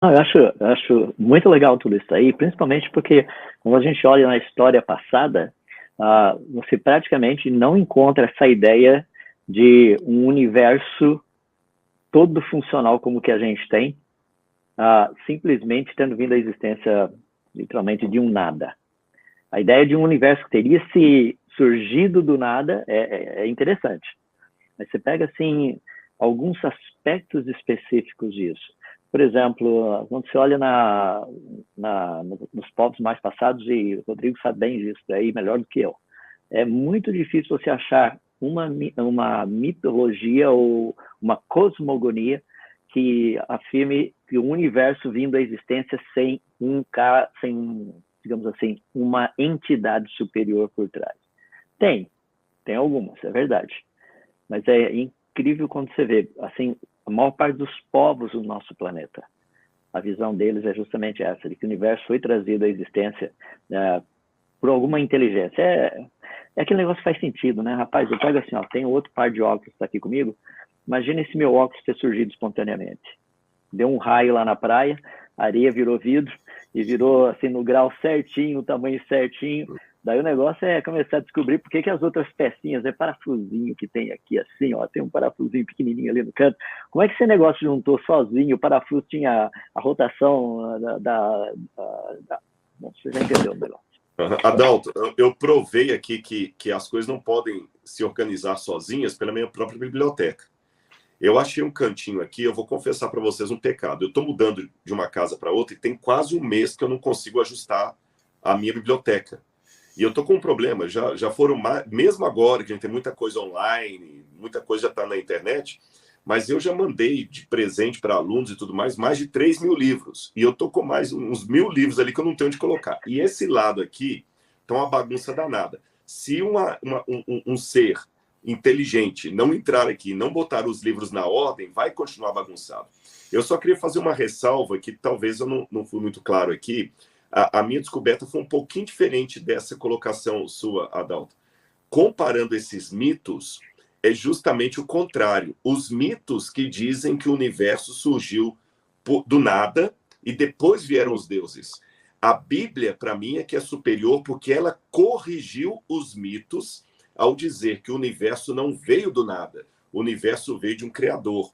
Não, eu acho muito legal tudo isso aí, principalmente porque quando a gente olha na história passada, você praticamente não encontra essa ideia de um universo todo funcional como que a gente tem, simplesmente tendo vindo à existência literalmente de um nada. A ideia de um universo que teria se surgido do nada é interessante. Mas você pega, assim, alguns aspectos específicos disso. Por exemplo, quando você olha nos povos mais passados, e o Rodrigo sabe bem disso aí, melhor do que eu, é muito difícil você achar uma mitologia ou uma cosmogonia que afirme que o universo vindo à existência sem, digamos assim, uma entidade superior por trás. Tem algumas, é verdade. Mas é incrível quando você vê, assim, a maior parte dos povos do nosso planeta, a visão deles é justamente essa, de que o universo foi trazido à existência por alguma inteligência. É aquele negócio que faz sentido, né? Rapaz, eu pego assim, ó, tem outro par de óculos que está aqui comigo, imagina esse meu óculos ter surgido espontaneamente. Deu um raio lá na praia, a areia virou vidro, e virou assim no grau certinho, o tamanho certinho. Daí o negócio é começar a descobrir por que as outras pecinhas, parafusinho que tem aqui assim, ó, tem um parafusinho pequenininho ali no canto. Como é que esse negócio juntou sozinho? O parafuso tinha a rotação Bom, você já entendeu o negócio. Adalto, eu provei aqui que as coisas não podem se organizar sozinhas pela minha própria biblioteca. Eu achei um cantinho aqui, eu vou confessar para vocês um pecado. Eu estou mudando de uma casa para outra e tem quase um mês que eu não consigo ajustar a minha biblioteca. E eu estou com um problema, já foram, mesmo agora que a gente tem muita coisa online, muita coisa já está na internet, mas eu já mandei de presente para alunos e tudo mais de 3 mil livros. E eu estou com mais uns 1.000 livros ali que eu não tenho onde colocar. E esse lado aqui está uma bagunça danada. Se um ser inteligente não entrar aqui, não botar os livros na ordem, vai continuar bagunçado. Eu só queria fazer uma ressalva que talvez eu não fui muito claro aqui. A minha descoberta foi um pouquinho diferente dessa colocação sua, Adalto. Comparando esses mitos, é justamente o contrário. Os mitos que dizem que o universo surgiu do nada e depois vieram os deuses. A Bíblia, para mim, é que é superior porque ela corrigiu os mitos ao dizer que o universo não veio do nada. O universo veio de um criador.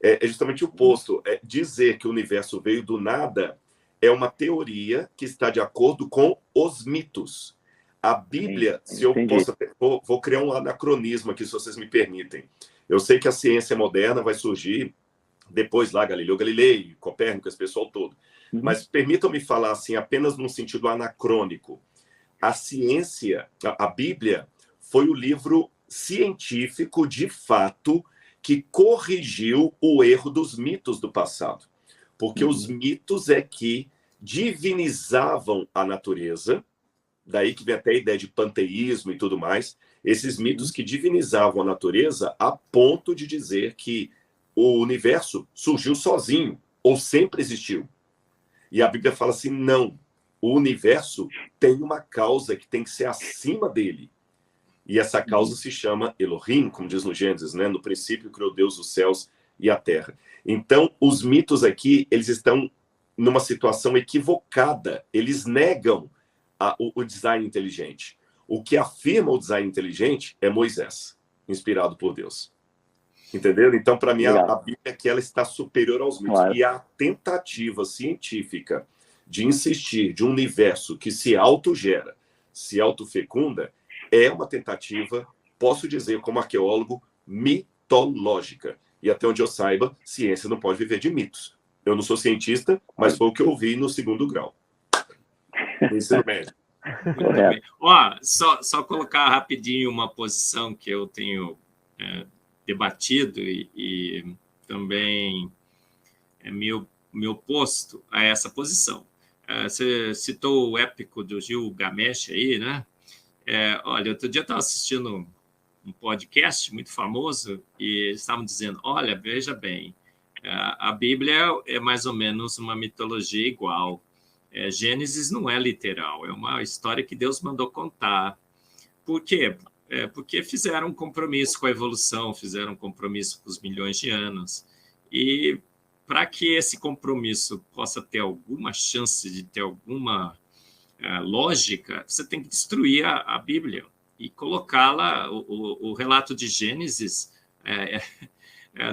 É justamente o oposto. Dizer que o universo veio do nada é uma teoria que está de acordo com os mitos. A Bíblia, se eu posso, vou criar um anacronismo aqui, se vocês me permitem. Eu sei que a ciência moderna vai surgir depois lá, Galileu Galilei, Copérnico, esse pessoal todo. Mas permitam-me falar assim, apenas num sentido anacrônico. A ciência, a Bíblia, foi o livro científico, de fato, que corrigiu o erro dos mitos do passado. Porque os mitos é que divinizavam a natureza, daí que vem até a ideia de panteísmo e tudo mais, esses mitos que divinizavam a natureza a ponto de dizer que o universo surgiu sozinho, ou sempre existiu. E a Bíblia fala assim, não, o universo tem uma causa que tem que ser acima dele. E essa causa se chama Elohim, como diz no Gênesis, né? No princípio criou Deus os céus e a terra. Então, os mitos aqui, eles estão numa situação equivocada. Eles negam o design inteligente. O que afirma o design inteligente é Moisés, inspirado por Deus. Entendeu? Então, para mim, a Bíblia é que ela está superior aos mitos. Claro. E a tentativa científica de insistir de um universo que se autogera, se autofecunda, é uma tentativa, posso dizer como arqueólogo, mitológica. E até onde eu saiba, ciência não pode viver de mitos. Eu não sou cientista, mas foi o que eu vi no 2º grau. No ensino médio. Muito bem. Ó, só colocar rapidinho uma posição que eu tenho debatido e também me oposto a essa posição. Você citou o épico do Gilgamesh aí, né? Olha, outro dia eu estava assistindo um podcast muito famoso e eles estavam dizendo, olha, veja bem, a Bíblia é mais ou menos uma mitologia igual. Gênesis não é literal, é uma história que Deus mandou contar. Por quê? Porque fizeram um compromisso com a evolução, fizeram um compromisso com os milhões de anos. E para que esse compromisso possa ter alguma chance de ter alguma lógica, você tem que destruir a Bíblia e colocá-la, o relato de Gênesis,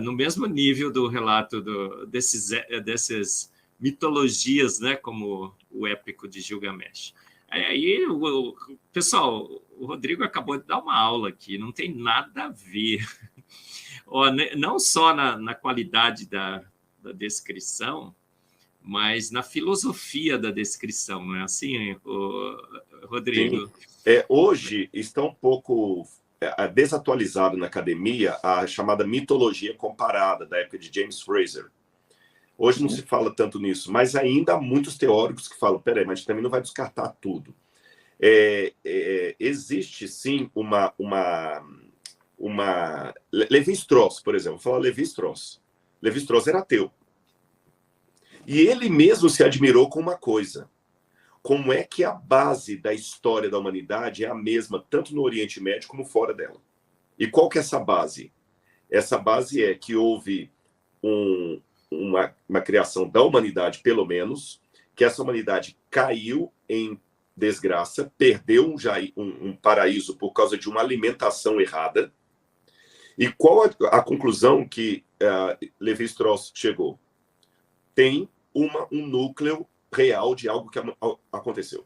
no mesmo nível do relato desses mitologias, né, como o épico de Gilgamesh. Aí, pessoal, o Rodrigo acabou de dar uma aula aqui, não tem nada a ver. Não só na qualidade da descrição, mas na filosofia da descrição, não é assim, Rodrigo? Sim. Hoje está um pouco desatualizado na academia a chamada mitologia comparada, da época de James Frazer. Hoje não se fala tanto nisso, mas ainda há muitos teóricos que falam, peraí, mas também não vai descartar tudo. Existe, sim, uma Levi-Strauss, por exemplo, vou falar Levi-Strauss. Levi-Strauss era ateu. E ele mesmo se admirou com uma coisa. Como é que a base da história da humanidade é a mesma, tanto no Oriente Médio como fora dela? E qual que é essa base? Essa base é que houve uma criação da humanidade, pelo menos, que essa humanidade caiu em desgraça, perdeu um paraíso por causa de uma alimentação errada. E qual a conclusão que Levi-Strauss chegou? Tem um núcleo real de algo que aconteceu.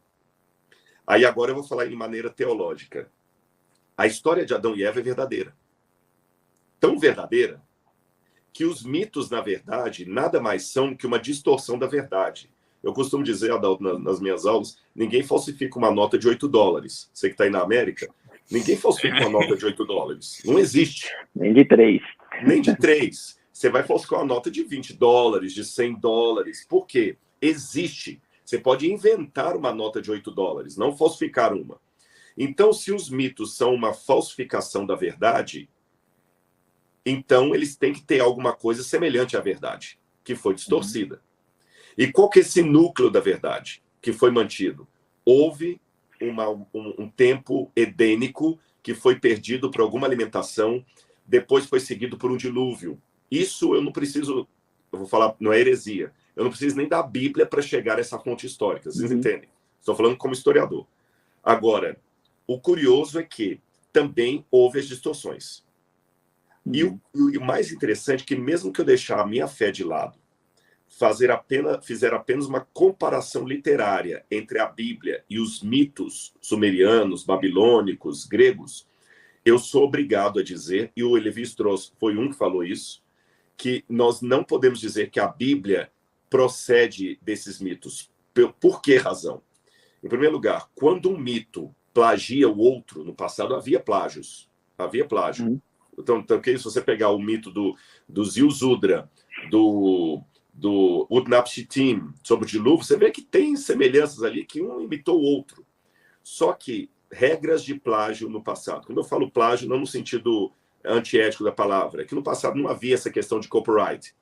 Aí agora eu vou falar em maneira teológica. A história de Adão e Eva é verdadeira. Tão verdadeira que os mitos, na verdade, nada mais são que uma distorção da verdade. Eu costumo dizer, Adalto, nas minhas aulas, ninguém falsifica uma nota de $8. Você que está aí na América, ninguém falsifica uma nota de $8. Não existe. Nem de 3. Nem de 3. Você vai falsificar uma nota de $20, de $100. Por quê? Existe. Você pode inventar uma nota de $8, não falsificar uma. Então, se os mitos são uma falsificação da verdade, então eles têm que ter alguma coisa semelhante à verdade, que foi distorcida. E qual que é esse núcleo da verdade que foi mantido? Houve um tempo edênico que foi perdido por alguma alimentação, depois foi seguido por um dilúvio. Isso eu não preciso, eu vou falar, não é heresia, eu não preciso nem da Bíblia para chegar a essa fonte histórica, vocês entendem? Estou falando como historiador. Agora, o curioso é que também houve as distorções. E o mais interessante é que mesmo que eu deixar a minha fé de lado, fizer apenas uma comparação literária entre a Bíblia e os mitos sumerianos, babilônicos, gregos, eu sou obrigado a dizer, e o Levi-Strauss foi um que falou isso, que nós não podemos dizer que a Bíblia procede desses mitos. Por que razão? Em primeiro lugar, quando um mito plagia o outro, no passado havia plágios. Havia plágio. Então, se você pegar o mito do Ziusudra, do Utnapishtim, sobre o dilúvio, você vê que tem semelhanças ali que um imitou o outro. Só que regras de plágio no passado. Quando eu falo plágio, não no sentido antiético da palavra, é que no passado não havia essa questão de copyright.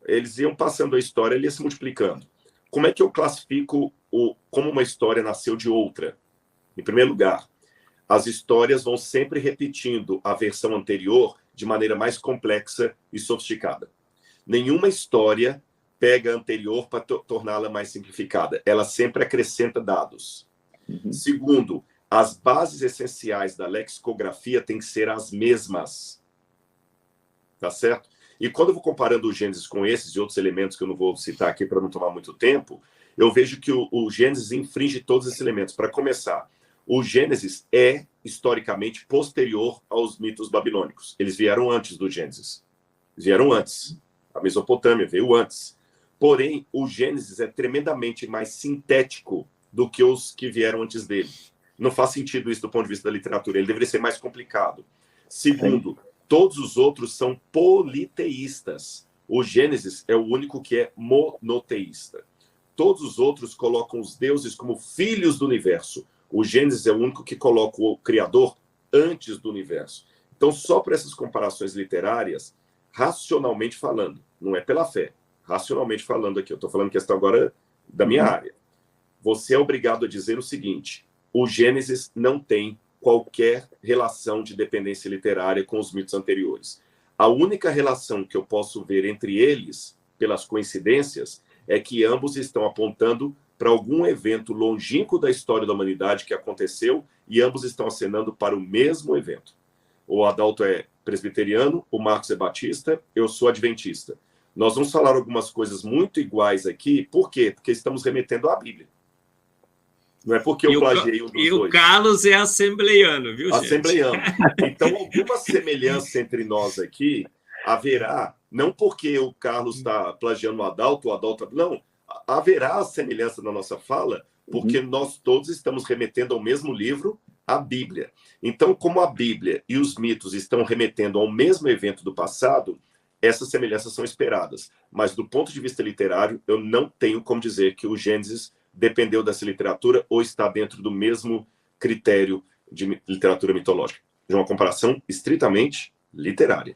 Eles iam passando a história, ele ia se multiplicando. Como é que eu classifico como uma história nasceu de outra? Em primeiro lugar, as histórias vão sempre repetindo a versão anterior de maneira mais complexa e sofisticada. Nenhuma história pega a anterior para torná-la mais simplificada. Ela sempre acrescenta dados. Segundo, as bases essenciais da lexicografia têm que ser as mesmas. Tá certo? E quando eu vou comparando o Gênesis com esses e outros elementos que eu não vou citar aqui para não tomar muito tempo, eu vejo que o Gênesis infringe todos esses elementos. Para começar, o Gênesis é historicamente posterior aos mitos babilônicos. Eles vieram antes do Gênesis. Eles vieram antes. A Mesopotâmia veio antes. Porém, o Gênesis é tremendamente mais sintético do que os que vieram antes dele. Não faz sentido isso do ponto de vista da literatura. Ele deveria ser mais complicado. Segundo, todos os outros são politeístas. O Gênesis é o único que é monoteísta. Todos os outros colocam os deuses como filhos do universo. O Gênesis é o único que coloca o Criador antes do universo. Então, só por essas comparações literárias, racionalmente falando, não é pela fé, racionalmente falando aqui, eu estou falando questão agora da minha área, você é obrigado a dizer o seguinte: o Gênesis não tem qualquer relação de dependência literária com os mitos anteriores. A única relação que eu posso ver entre eles pelas coincidências, é que ambos estão apontando para algum evento longínquo da história da humanidade que aconteceu e ambos estão acenando para o mesmo evento. O Adalto é presbiteriano, o Marcos é batista, eu sou adventista. Nós vamos falar algumas coisas muito iguais aqui, por quê? Porque estamos remetendo à Bíblia. Não é porque eu plagiei um dos dois. E o Carlos é assembleiano, viu, gente? Assembleiano. Então, alguma semelhança entre nós aqui haverá, não porque o Carlos está plagiando o Adalto, não, haverá semelhança na nossa fala, porque nós todos estamos remetendo ao mesmo livro, a Bíblia. Então, como a Bíblia e os mitos estão remetendo ao mesmo evento do passado, essas semelhanças são esperadas. Mas, do ponto de vista literário, eu não tenho como dizer que o Gênesis dependeu dessa literatura ou está dentro do mesmo critério de literatura mitológica. De uma comparação estritamente literária.